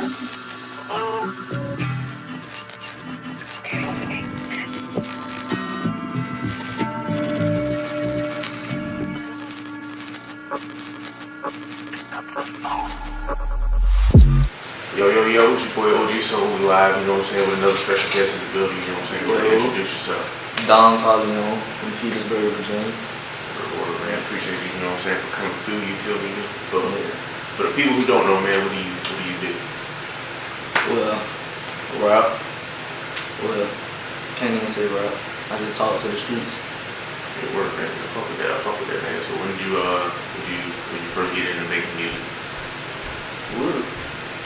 Yo, it's your boy OG Soul live, you know what I'm saying, with another special guest in the building, you know what I'm saying? Go ahead and introduce yourself. Domcorleone from Petersburg, Virginia. Man, appreciate you, you know what I'm saying, for coming through, you feel me? For the people who don't know, man, what do you do? Well, rap. Well, can't even say rap. I just talk to the streets. It work, man. I fuck with that, man. So when did you first get into making music?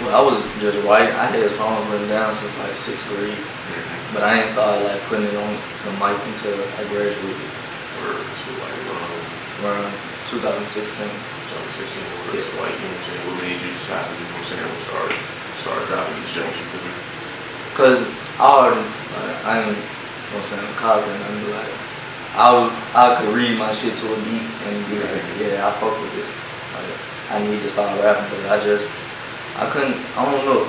Well, I was just writing. I had songs written down since like 6th grade, but I ain't started like putting it on the mic until I graduated. So like around 2016. 2016. Yeah. So like, you know what I'm saying, what made you decide, you know what I'm saying, start dropping these jumps, you feel me? Cause I ain't gonna sound cocky and I'm like, I could read my shit to a beat and be like, yeah, I fuck with this. Like, I need to start rapping, but I couldn't, I don't know.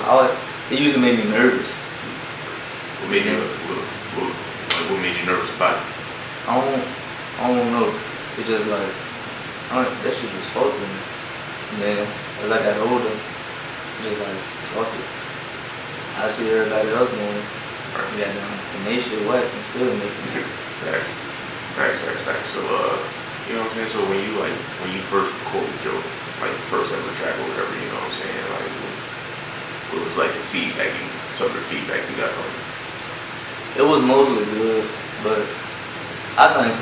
It used to make me nervous. What made you nervous about it? I don't know. It just like, that shit just fucked with me. And then as I got older, just like, fuck it. I see everybody else doing it. Got down, and they shit whack and still making it. Facts. So, you know what I'm saying? So when you first recorded your, like, first ever track or whatever, you know what I'm saying? Like, what was like the feedback, some of the feedback you got from it? It was mostly good, but I think I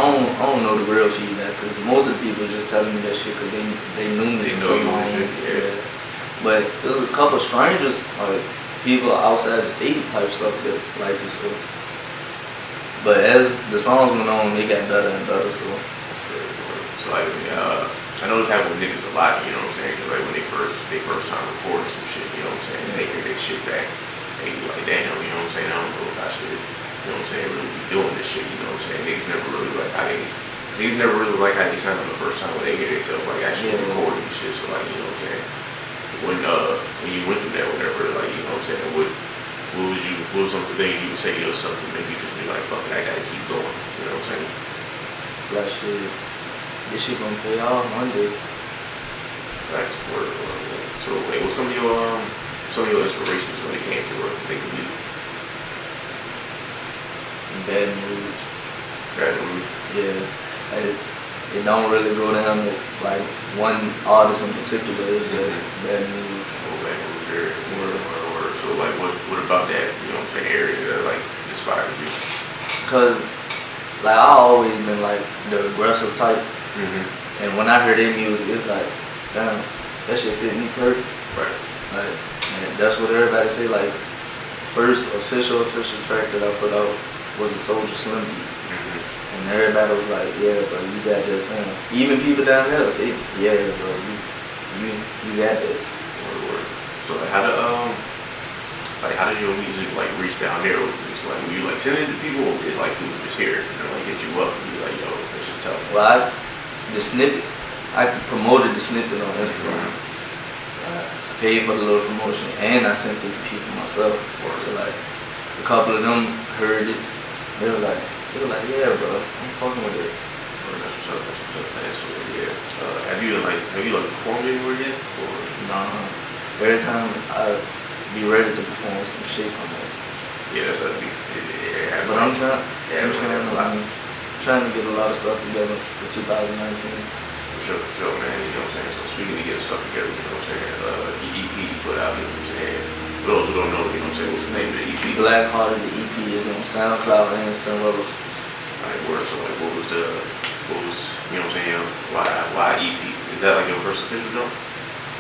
don't know the real feedback, because most of the people just telling me that shit because they knew me for so long. Yeah. But there was a couple of strangers, like people outside the state type stuff that like it. So, but as the songs went on, they got better and better. So like, I know this happens with niggas a lot, you know what I'm saying? Cause like when they first time recording some shit, you know what I'm saying? They hear their shit back, they be like, damn, you know what I'm saying? I don't know if I should, you know what I'm saying, really be doing this shit, you know what I'm saying? Niggas never really like how they sound the first time when they hear themselves like actually recording and shit. So like, you know what I'm saying? When you went through that, whatever, like, you know what I'm saying? What was some of the things you would say to yourself to make you just be like, fuck it, I gotta keep going, you know what I'm saying? like shit, this shit gonna pay off one day. That's word. So, like, what's some of your inspirations when it came to making music? Bad moods. Bad moods? Yeah. Like, it don't really go down to like one artist in particular. It's just bad moods. Oh, bad moods there. Word. So, like, what about that? You know what I'm saying? Area that like inspired you? Cause like I always been like the aggressive type, and when I hear their music, it's like, damn, that shit fit me perfect. Right. Like, and that's what everybody say. Like, first official track that I put out was a Soldier Slim beat, and everybody was like, yeah, bro, you got that sound. Even people down there, yeah, bro, you got that. Word. So like, how did your music like reach down there? Was it just like, were you like sending it to people, or did like people just hear it and like hit you up and be like, yo, that shit tough? Well, I promoted the snippet on Instagram. I paid for the little promotion, and I sent it to people myself. So like, a couple of them heard it. They were like, yeah, bro, I'm fucking with it. That's what's up, man. So yeah. Have you performed anywhere yet? Or nah. Every time I be ready to perform, some shit come up. Yeah, that's how it be. But I'm trying to get a lot of stuff together for 2019. For sure, man. You know what I'm saying? So speaking of getting stuff together, you know what I'm saying? The EP you put out, you know what I'm saying? For those who don't know, you know what I'm saying? What's the name of the EP? Black Hearted, the EP is on SoundCloud and Spin Rubber. Alright, word. So like, what was you know what I'm saying? Why EP? Is that like your first official jump?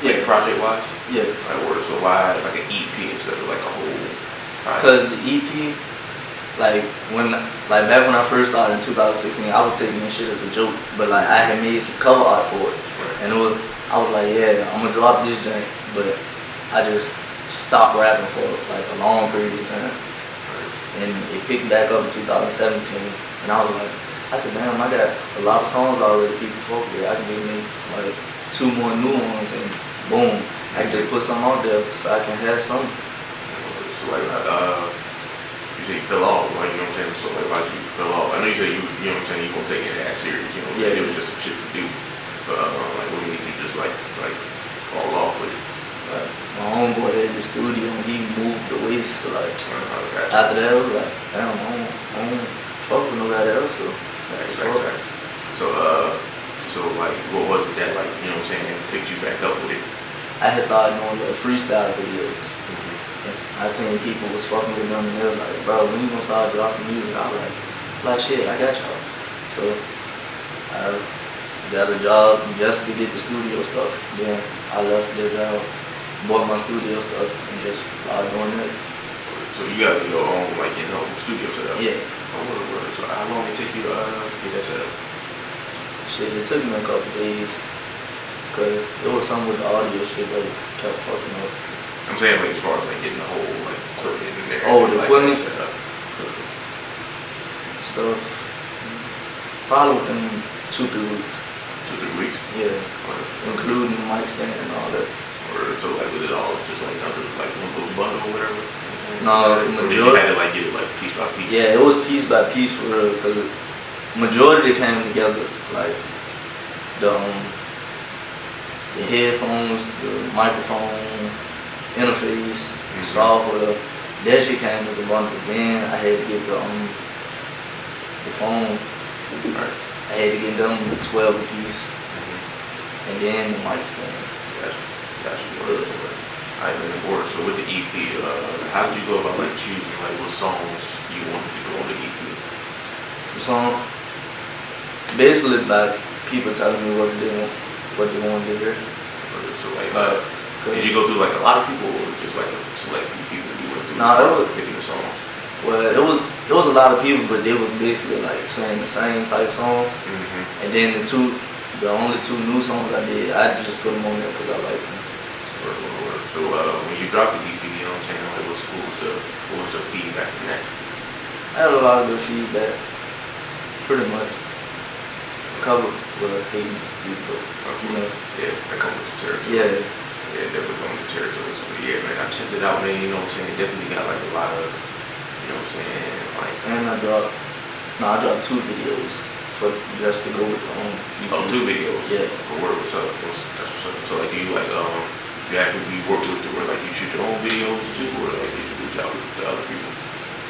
Yeah. Like project wise? Yeah. Like, word. So why like an EP instead of like a whole project? Cause the EP, back when I first started in 2016, I was taking this shit as a joke, but like I had made some cover art for it, and I was like, yeah, I'm gonna drop this joint, but I just stopped rapping for like a long period of time, and it picked back up in 2017, and I said, damn, I got a lot of songs already people fuck with. I can just make like 2 more new ones, and boom, I can just put something out there so I can have some. So like, you say you fell off, like, you know what I'm saying? So like, why did you fell off? I know you say you know what I'm saying, you won't take it that serious, you know what I'm saying? It was just some shit to do. But like, what made you just like fall off with it? Like, my homeboy had the studio and he moved away, so like, Gotcha. after that, I was like, damn, I don't fuck with nobody else, so. Facts. So like, what was it that like, you know what I'm saying, picked you back up with it? I had started doing the freestyle videos. I seen people was fucking with them and they were like, bro, when you gonna start dropping music? I was like, shit, I got y'all. So I got a job just to get the studio stuff. Then I left the job, bought my studio stuff and just started doing that. So you got your own, like, you know, studio set up? Yeah. So how long did it take you to get that set up? Shit, it took me a couple days. Cause it was something with the audio shit that kept fucking up. I'm saying like as far as like getting the whole like equipment in there. Oh, the like, equipment? Set up. Stuff. Probably within 2-3 weeks. 2-3 weeks? Yeah. Including the mic stand and all that. Or so like was it all just like under like one little bundle or whatever? No, or did you had to like get it like piece by piece? Yeah, it was piece by piece for real, cause majority came together, like the headphones, the microphone, interface, software. That shit came as a bundle. Then I had to get the phone. Right. I had to get them 12 a piece, and then the mic stand. Gotcha. Alright, man, important. So with the EP, how did you go about like choosing like what songs you wanted to go on the EP? The song, basically by people telling me what they want to hear. So like, did you go through like a lot of people or just like a select few people you went through? Nah, it was picking the songs. Well, it was a lot of people, but they was basically like saying the same type songs. And then the only two new songs I did, I just put them on there because I like them. So when you dropped the EP, you know what I'm saying? Like, what was the feedback from that? I had a lot of good feedback, pretty much. A couple were hating people, you know. Yeah, that comes with the territory. Yeah, definitely comes with the territory. So yeah, man, I checked it out, man. You know what I'm saying? Definitely got like a lot of, you know what I'm saying? Like, and I dropped 2 videos for just to go with the home. 2 videos. Yeah. For word, what's up? That's what's up. So like, do you like you have to be work with where like you shoot your own videos too, or like did you reach out to other people?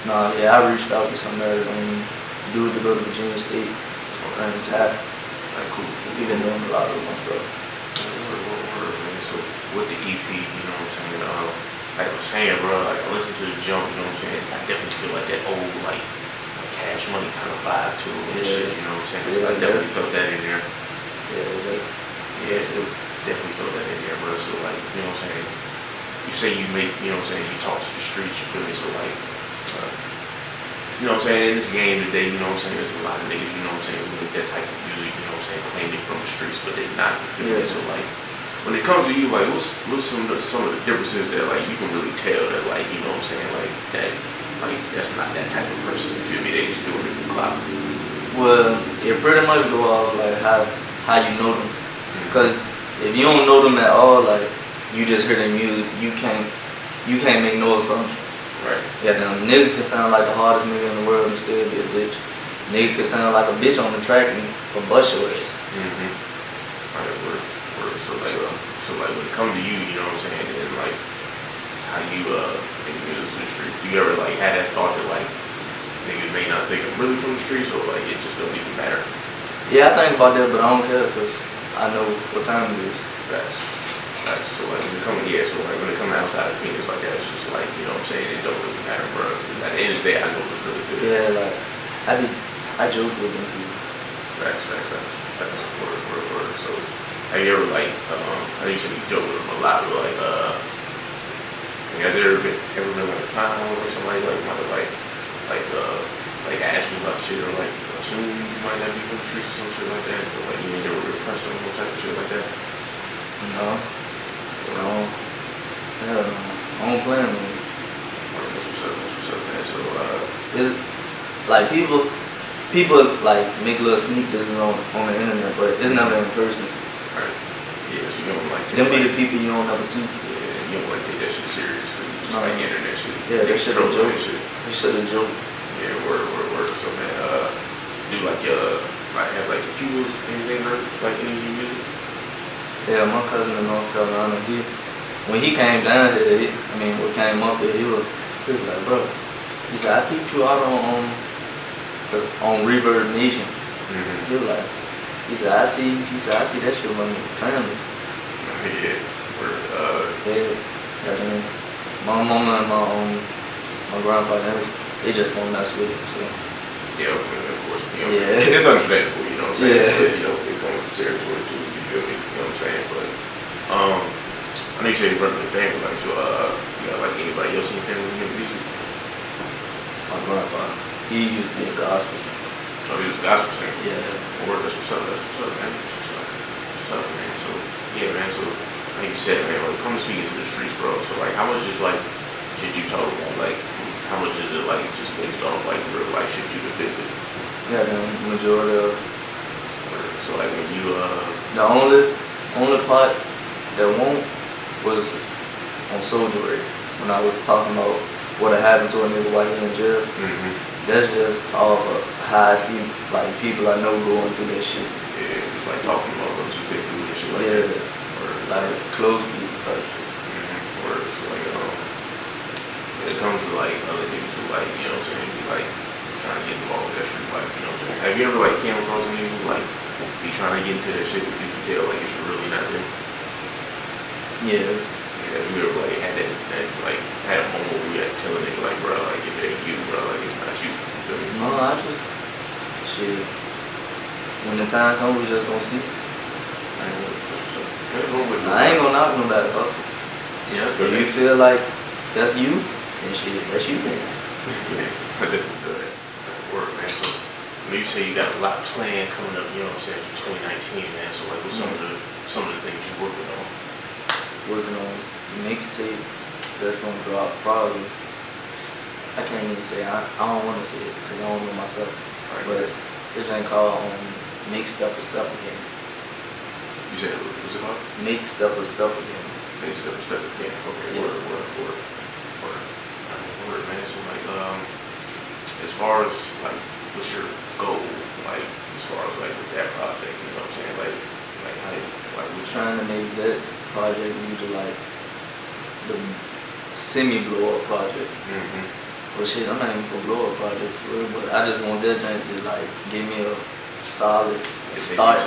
Nah, yeah, I reached out to somebody, dude to go to Virginia State, and tap. Like, cool. Even doing a lot of my stuff. Word, man. So with the EP, you know what I'm saying? Like I was saying, bro, like I listened to the jump, you know what I'm saying? I definitely feel like that old like Cash Money kind of vibe to it and shit, you know what I'm saying? So I definitely felt that in there. Definitely felt that in there, bro. So like, you know what I'm saying? You say you make, you know what I'm saying, you talk to the streets, you feel me? So like, you know what I'm saying, in this game today, you know what I'm saying, there's a lot of niggas, you know what I'm saying, who make that type of music, you know what I'm saying, claim they from the streets, but they not, you feel me? So like, when it comes to you, like, what's some of the differences that like you can really tell that like, you know what I'm saying, like that, like that's not that type of person, you feel me? They just doing it for clout. Well, it pretty much go off like how you know them, because if you don't know them at all, like you just hear their music, you can't make no assumption. Right. Yeah, them nigga can sound like the hardest nigga in the world and still be a bitch. Nigga can sound like a bitch on the track and bust your ass. Right, word. So like when it comes to you, you know what I'm saying, and like how you make music in the street, do you ever like had that thought that like niggas may not think I'm really from the streets, or like it just don't even matter? Yeah, I think about that, but I don't care because I know what time it is. Facts. So like when it comes outside of Phoenix like that, it's just like, you know what I'm saying, it don't really matter, bro. At the end of the day, I know it's really good. Yeah, like I joke with them people. Facts. Word. So have you ever like, I know you said you joke with them a lot, but like, has there ever been like a time where somebody like might have like asked you about shit, or like assume you might not be from the streets or some shit like that, or like you ain't never really pressed on no type of shit like that? No. Hell no. I don't plan on it. What's up, man? So it's like people like make little sneak this on the internet, but it's never in person. Right. Yeah, so you don't like take Them be the people you don't ever see. yeah, you don't like take that shit seriously. Just like internet shit. Yeah, that shit a joke. That shit a joke. Yeah, word. So man, do like have like computers, anything hurt like any of your music? Yeah, my cousin in North Carolina, when he came down here, what came up here, he was like, bro, he said, I peeped you out on Reverb Nation. He was like, he said, I see that shit running in the family. Yeah, my mama and my grandpa, they just don't mess with it, so. Yeah, of course. Yeah. It's understandable, you know what I'm saying? Yeah. But, it comes with the territory too, you feel me? You know what I'm saying? But, I know you said you're running the family, like, so, you got, like, anybody else in your family who make music? My grandpa, he used to be a gospel singer. Oh, he was a gospel singer? Yeah. Word, that's what's up, man. It's tough, man. So, yeah, man, so, like you said, man, when it comes to speaking to the streets, bro, so, like, how much is, like, shit you talk about, like, how much is it, like, just based off, like, real life shit you've been through? Yeah, the majority of. So, like, when you, The only part that won't was on Soldier Ray, when I was talking about what had happened to a nigga while he in jail. That's just off of how I see, like, people I know going through that shit. Yeah, just like talking about those who've been through and shit like that. Or like, close people type shit. Or so, like, when it comes to, like, other niggas who, like, you know what I'm saying, be, like, trying to get involved with that street life, you know what I'm saying? Have you ever, like, came across any who, like, be trying to get into that shit, but you can tell, like, it's really not them? Yeah. Have you ever, like, had had a moment where you had to tell a nigga, like, bro, like, if it ain't you, bro, like, it's not you. You feel me? No, I just, shit. When the time comes, we just gonna see. I ain't gonna knock nobody hustle. Yeah. If you feel like that's you, then shit, that's you, man. Yeah, I definitely feel that. Word, man. So, you say you got a lot planned coming up, you know what I'm saying, for 2019, man. So, like, what's some of the things you're working on? Working on the mixtape that's gonna drop probably. I can't even say, I don't want to say it because I don't know myself. Right. But this ain't called Mixed Up a Step Again. You said, what's it called? Mixed Up a Step Again. Mixed Up a Step Again. Okay, yeah. Word, man. So, like, as far as, like, what's your goal, like, as far as, like, with that project, you know what I'm saying? Like how, like, what's trying to make that project into, like, the semi-blow-up project. Well, shit, I'm not even for blow-up project for real, but I just want that joint to, like, give me a solid start.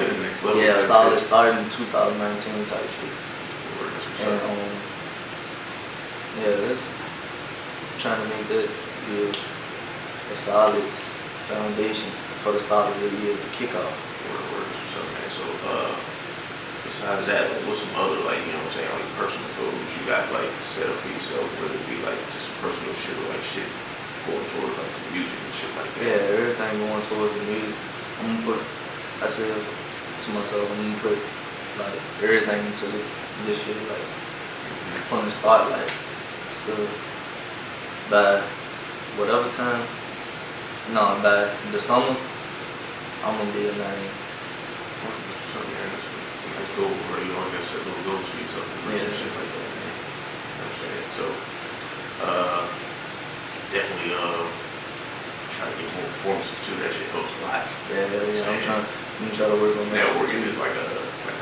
Yeah, a solid start in 2019 type shit. And, yeah, that's trying to make that be a solid foundation for the start of the year, the kickoff. What's up, man? So, besides that, like, what's some other, like, you know what I'm saying, like, personal goals you got, like, set up for yourself, whether it be, like, just personal shit or, like, shit going towards, like, the music and shit like that? Yeah, everything going towards the music. I said to myself, I'm gonna put, like, everything into this shit, like, from the start, like, so, by whatever time, by the summer, I'm gonna be a name. That's cool, bro. You always gotta set little goals for yourself and shit like that, man. You know what I'm saying? So, definitely, try to get more performances too. That shit helps a lot. Yeah. I'm trying to work on that. Networking is like a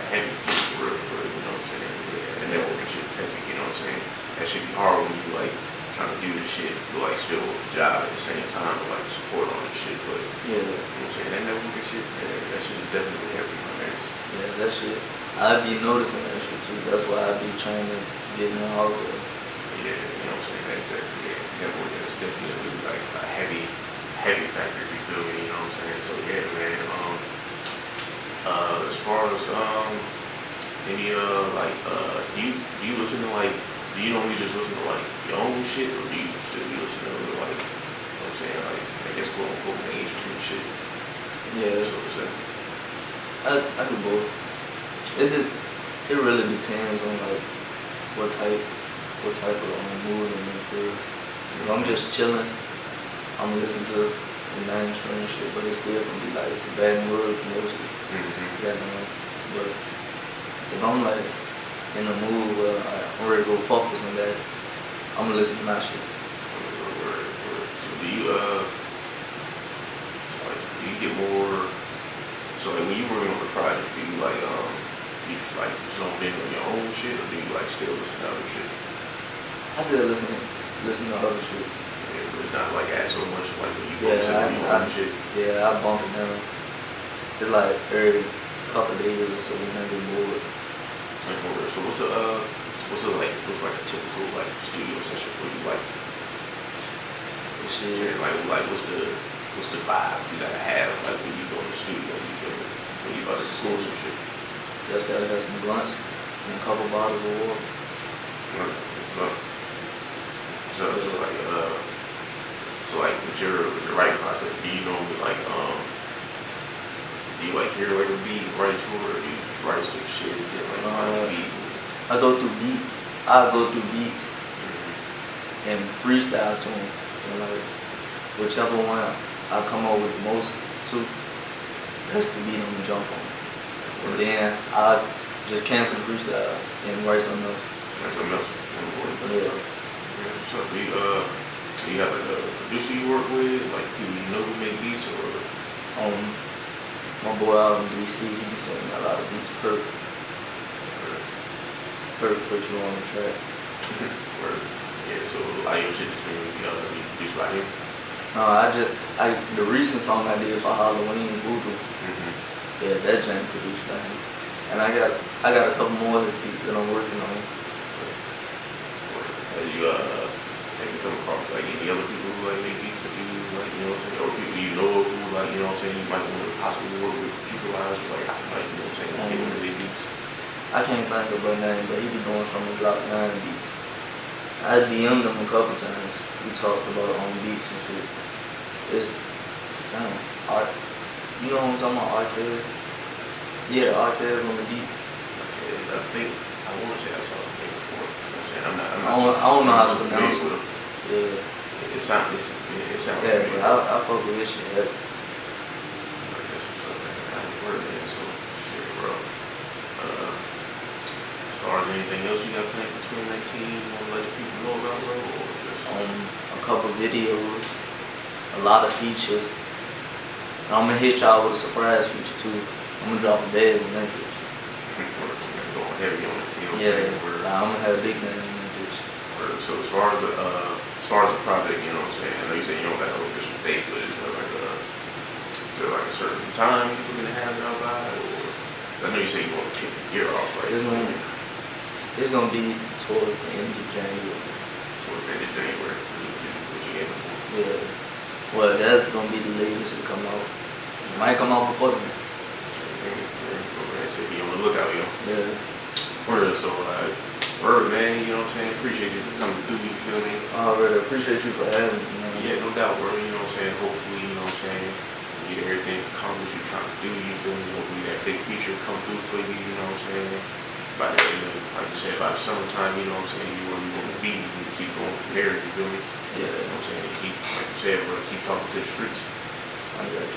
heavy thing for real, you know what I'm saying? Yeah, and networking shit is heavy, you know what I'm saying? That should be hard when you, like, trying to do this shit, but, like, still a job at the same time, but, like, support on this shit, but, yeah, you know what I'm saying? That networking shit, man, that shit is definitely heavy, my man. Yeah, that shit, I be noticing that shit too. That's why I be trying to get more out there. Yeah, you know what I'm saying? Networking is definitely, like, a heavy factor, you feel me, you know what I'm saying? So, yeah, man, as far as, any, like, do you listen to, like, do you normally just listen to, like, your own shit, or do you still be listening to, like, you know what I'm saying, like, I guess quote-unquote mainstream shit? Yeah. So what's that? I do both. It really depends on, like, what type of mood I'm in for. If I'm just chilling, I'm gonna listen to the mainstream shit, but it's still gonna be like bad words mostly. But if I'm like in the mood where I'm ready to go fuck with somebody, I'm gonna listen to my shit. So do you like do you get more? So like when you working on the project, do you like you just like zone in on your own shit, or do you like still listen to other shit? I still listen to other shit. Yeah, but it's not like as so much like when you focus on your own shit. Yeah, I bump it down. It's like every couple of days or so when I get bored. So what's like a typical like studio session for you? Like Shit. like what's the vibe you gotta have like when you go in the studio? You feel me? When you about to record some shit. Just gotta have some blunts and a couple bottles of water. So like with your writing process, do you normally like do you like hear like a beat and write to it, or do you just write some shit and then like find a beat? I go through beats and freestyle to them, and like whichever one I come up with the most to, that's the beat I'm gonna jump on. And then I just cancel the freestyle and write something else. Yeah. So do you have like a producer you work with, like people you know who make beats, or? My boy out in DC, he be sending a lot of beats. Perk put you on the track. Yeah, so a lot of your shit is being produced by him. No, the recent song I did for Halloween, Voodoo. Yeah, that joint produced by him. And I got a couple more of his beats that I'm working on. Have you come across like any other people who like make beats that you like, you know what I'm saying, or people you know who like, you know what I'm saying, you might want to possibly work with future wise, or like you know what I'm saying, get one of their beats? I can't think of her name, but he be doing some of Block 9 beats. I DM'd him a couple times. We talked about on beats and shit. It's art. You know what I'm talking about? Arcades. Yeah, Arcades on the beat. Okay, I think I want to say I saw the thing before. You know what I'm saying? I don't know how to pronounce it. Yeah. It sounds. Yeah, but I fuck with this shit heavy. That's what's up, man. I ain't worried, man. So shit, bro. As far as anything else you got planned for 2019, you want to let the people know about, bro, or just A couple videos, a lot of features. And I'm gonna hit y'all with a surprise feature too. I'm gonna drop a bag on that feature. going heavy on it, you know what I'm Yeah, saying? I'm gonna have a big name on that bitch. So as far as the project, you know what I'm saying? I know you said you don't got no official date, but is there like a certain time you're gonna have it out by, or I know you said you want to kick the year off, right? It's gonna be towards the end of January. Towards the end of January, what you gave before? Yeah. Well, that's gonna be the latest to come out. It might come out before then. So be on the lookout, yo. Yeah. So word, man, you know what I'm saying? Appreciate you for coming through, you feel me? I really appreciate you for having me, man. Yeah, no doubt, bro, you know what I'm saying? Hopefully, you know what I'm saying, get everything accomplished you're trying to do, you feel me? Hopefully that big feature come through for you, you know what I'm saying? By the, like you said, by the summertime, you know what I'm saying, you where you want to be, you keep going from there, you feel me? Yeah. You know what I'm saying? And keep, like you said, bro, keep talking to the streets. I got you.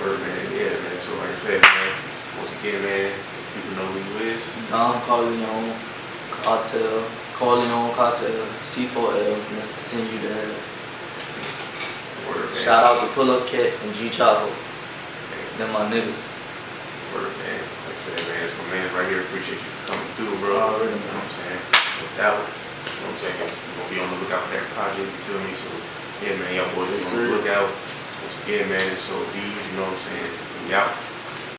Word, man, yeah, man. So like I said, man, once again, man, people know who you is. Domcorleone Cartel, C4L, Mr. Send You There. Word, man. Shout out to Pull Up Cat and G Chapo. Them my niggas. Word, man. Like I said, man, it's my man right here. Appreciate you for coming through, bro. Already, you know what I'm saying? No doubt. You know what I'm saying? We're gonna be on the lookout for that project, you feel me? So yeah, man, y'all boys be on the lookout. Once again, man, it's so huge, you know what I'm saying? We out.